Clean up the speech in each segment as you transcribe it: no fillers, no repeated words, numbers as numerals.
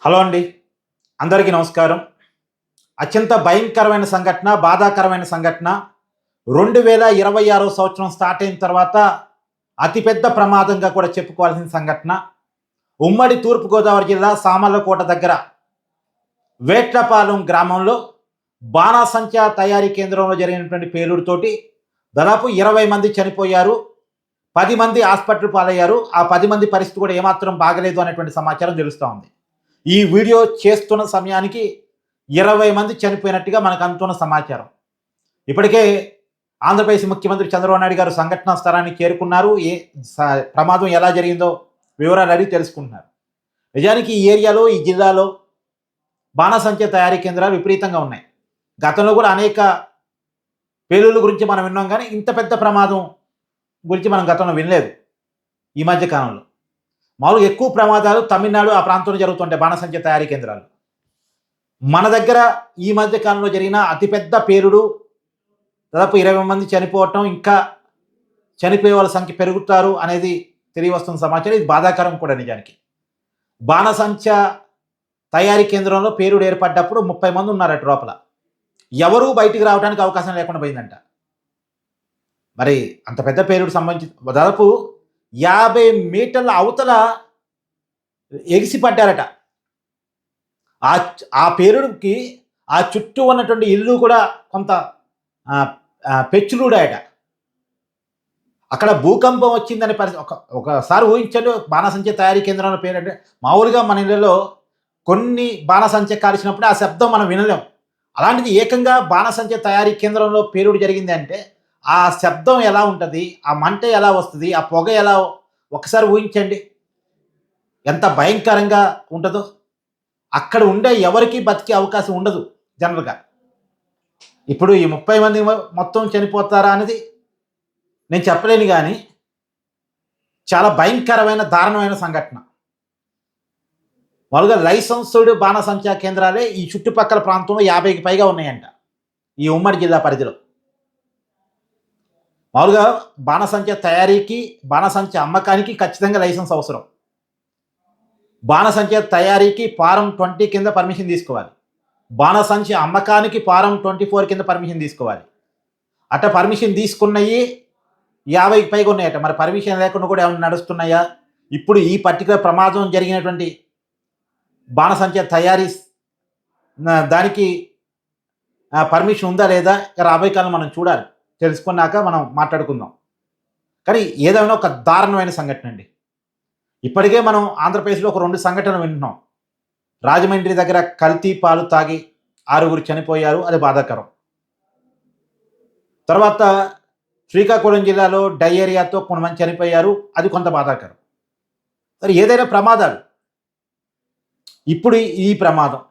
Hello అండి, అందరికీ నమస్కారం. అత్యంత భయంకరమైన సంఘటన, బాధాకరమైన సంఘటన 2026 సంవత్సరం స్టార్ట్ అయిన తర్వాత అతిపెద్ద ప్రమాదంగా కూడా చెప్పుకోవాల్సిన సంఘటన. ఉమ్మడి తూర్పుగోదావరి జిల్లా సామర్లకోట దగ్గర వేట్లపాలెం గ్రామంలో బాణాసంచా తయారీ కేంద్రంలో జరిగినటువంటి పేలుడుతోటి దాదాపు 20 మంది చనిపోయారు, 10 మంది హాస్పిటల్ పాలయ్యారు. ఆ 10 మంది పరిస్థితి కూడా ఏమాత్రం బాగలేదు అనేటువంటి సమాచారం తెలుస్తూ ఉంది. ఈ వీడియో చేస్తున్న సమయానికి 20 మంది చనిపోయినట్టుగా మనకు అందుతున్న సమాచారం. ఇప్పటికే ఆంధ్రప్రదేశ్ ముఖ్యమంత్రి చంద్రబాబు నాయుడు గారు సంఘటనా స్థలానికి చేరుకున్నారు. ప్రమాదం ఎలా జరిగిందో వివరాలు అడిగి తెలుసుకుంటున్నారు. నిజానికి ఈ ఏరియాలో, ఈ జిల్లాలో బాణాసంచా తయారీ కేంద్రాలు విపరీతంగా ఉన్నాయి. గతంలో కూడా అనేక పేలుళ్ళ గురించి మనం విన్నాం, కానీ ఇంత పెద్ద ప్రమాదం గురించి మనం గతంలో వినలేదు. ఈ మధ్య కాలంలో మామూలుగా ఎక్కువ ప్రమాదాలు తమిళనాడు ఆ ప్రాంతంలో జరుగుతుంటాయి బాణాసంచా తయారీ కేంద్రాలు. మన దగ్గర ఈ మధ్య కాలంలో జరిగిన అతిపెద్ద పేలుడు, దాదాపు 20 మంది చనిపోవటం, ఇంకా చనిపోయే వాళ్ళ సంఖ్య పెరుగుతారు అనేది తెలియవస్తున్న సమాచారం. ఇది బాధాకరం కూడా. నిజానికి బాణాసంచా తయారీ కేంద్రంలో పేలుడు ఏర్పడ్డప్పుడు 30 మంది ఉన్నారట లోపల. ఎవరూ బయటికి రావడానికి అవకాశం లేకుండా పోయిందంట. మరి అంత పెద్ద పేలుడు సంబంధించి దాదాపు 50 మీటర్ల అవతల ఎగిసిపడ్డారట. ఆ పేలుడుకి ఆ చుట్టూ ఉన్నటువంటి ఇల్లు కూడా కొంత పెచ్చులుడాయట. అక్కడ భూకంపం వచ్చిందనే ఒకసారి ఊహించండి. బాణాసంచా తయారీ కేంద్రంలో పేరంటే మామూలుగా మన ఇళ్ళలో కొన్ని బాణాసంచా కాల్చినప్పుడు ఆ శబ్దం మనం వినలేం. అలాంటిది ఏకంగా బాణాసంచా తయారీ కేంద్రంలో పేలుడు జరిగింది అంటే ఆ శబ్దం ఎలా ఉంటుంది, ఆ మంట ఎలా వస్తుంది, ఆ పొగ ఎలా, ఒకసారి ఊహించండి ఎంత భయంకరంగా ఉంటుందో. అక్కడ ఉండే ఎవరికి బతికే అవకాశం ఉండదు జనరల్గా. ఇప్పుడు ఈ 30 మంది మొత్తం చనిపోతారా అనేది నేను చెప్పలేను, కానీ చాలా భయంకరమైన, దారుణమైన సంఘటన. మామూలుగా లైసెన్స్డ్ బాణాసంచా కేంద్రాలే ఈ చుట్టుపక్కల ప్రాంతంలో 50కి పైగా ఉన్నాయంట ఈ ఉమ్మడి జిల్లా పరిధిలో. మామూలుగా బాణాసంచా తయారీకి, బాణాసంచా అమ్మకానికి ఖచ్చితంగా లైసెన్స్ అవసరం. బాణాసంచా తయారీకి ఫారం 20 కింద పర్మిషన్ తీసుకోవాలి. బాణాసంచా అమ్మకానికి ఫారం 24 కింద పర్మిషన్ తీసుకోవాలి. అట్ట పర్మిషన్ తీసుకున్నవి 50కి పైగా ఉన్నాయట. మరి పర్మిషన్ లేకుండా కూడా ఏమైనా నడుస్తున్నాయా? ఇప్పుడు ఈ పర్టికులర్ ప్రమాదం జరిగినటువంటి బాణాసంచా తయారీ దానికి పర్మిషన్ ఉందా లేదా రాబోయే కాలం మనం చూడాలి. తెలుసుకున్నాక మనం మాట్లాడుకుందాం. కానీ ఏదైనా ఒక దారుణమైన సంఘటన అండి. ఇప్పటికే మనం ఆంధ్రప్రదేశ్లో ఒక 2 సంఘటనలు వింటున్నాం. రాజమండ్రి దగ్గర కల్తీ పాలు తాగి 6గురు చనిపోయారు, అది బాధాకరం. తర్వాత శ్రీకాకుళం జిల్లాలో డయేరియాతో కొంతమంది చనిపోయారు, అది కొంత బాధాకరం. మరి ఏదైనా ప్రమాదాలు, ఇప్పుడు ఈ ప్రమాదం,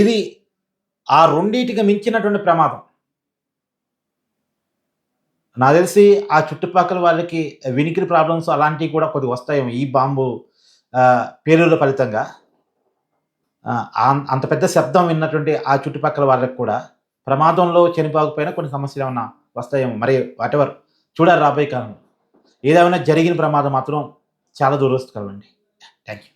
ఇది ఆ రెండింటికి మించినటువంటి ప్రమాదం. నాకు తెలిసి ఆ చుట్టుపక్కల వాళ్ళకి వినికిడి ప్రాబ్లమ్స్ అలాంటివి కూడా కొద్దిగా వస్తాయేమో ఈ బాంబు పేలుళ్ళ ఫలితంగా. అంత పెద్ద శబ్దం విన్నటువంటి ఆ చుట్టుపక్కల వాళ్ళకి కూడా ప్రమాదంలో చనిపోకపోయినా కొన్ని సమస్యలు ఏమన్నా వస్తాయేమో. మరి వాటెవర్ చూడాలి రాబోయే కాలంలో. ఏదేమైనా జరిగిన ప్రమాదం మాత్రం చాలా దురదృష్టకరం అండి. Thank you.